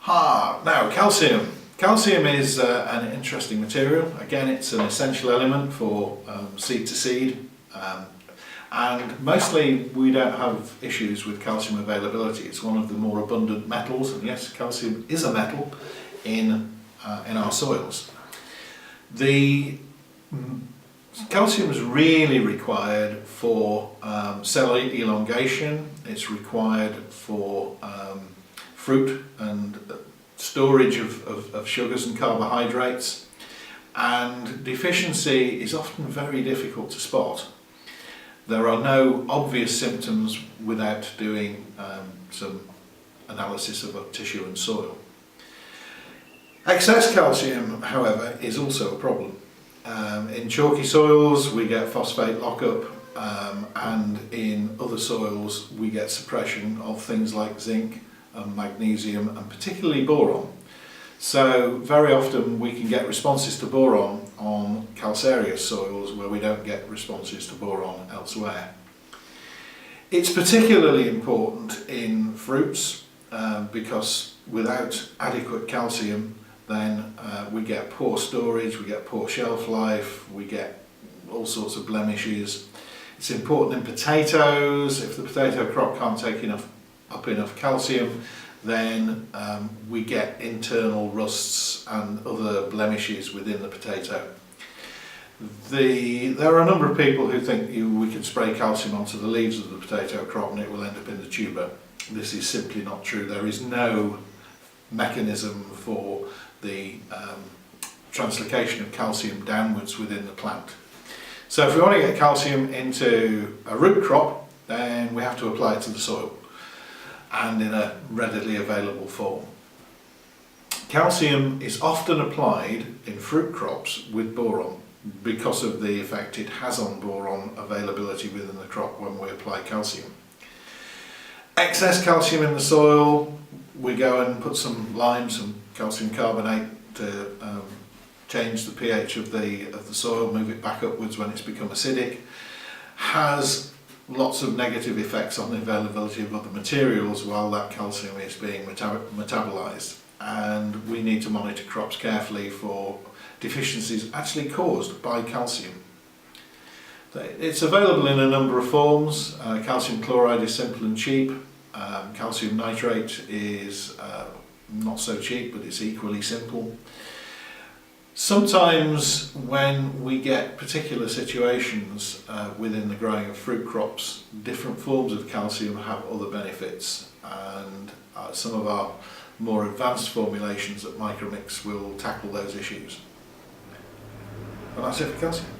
Now calcium. Calcium is an interesting material. Again, it's an essential element for seed to seed, and mostly we don't have issues with calcium availability. It's one of the more abundant metals, and yes, calcium is a metal in our soils. The calcium is really required for cell elongation. It's required for fruit and storage of sugars and carbohydrates, and deficiency is often very difficult to spot. There are no obvious symptoms without doing some analysis of tissue and soil. Excess calcium, however, is also a problem. In chalky soils we get phosphate lockup, and in other soils we get suppression of things like zinc and magnesium, and particularly boron. So very often we can get responses to boron on calcareous soils where we don't get responses to boron elsewhere. It's particularly important in fruits because without adequate calcium then we get poor storage, we get poor shelf life, we get all sorts of blemishes. It's important in potatoes. If the potato crop can't take up enough calcium, then we get internal rusts and other blemishes within the potato. There are a number of people who think we can spray calcium onto the leaves of the potato crop and it will end up in the tuber. This is simply not true. There is no mechanism for the translocation of calcium downwards within the plant. So if we want to get calcium into a root crop, then we have to apply it to the soil, and in a readily available form. Calcium is often applied in fruit crops with boron because of the effect it has on boron availability within the crop when we apply calcium. Excess calcium in the soil, we go and put some lime, some calcium carbonate to change the pH of the soil, move it back upwards when it's become acidic, has lots of negative effects on the availability of other materials while that calcium is being metabolized, and we need to monitor crops carefully for deficiencies actually caused by calcium. It's available in a number of forms. Calcium chloride is simple and cheap. Calcium nitrate is not so cheap, but it's equally simple. Sometimes when we get particular situations within the growing of fruit crops, different forms of calcium have other benefits, and some of our more advanced formulations at Micromix will tackle those issues. And that's it for calcium.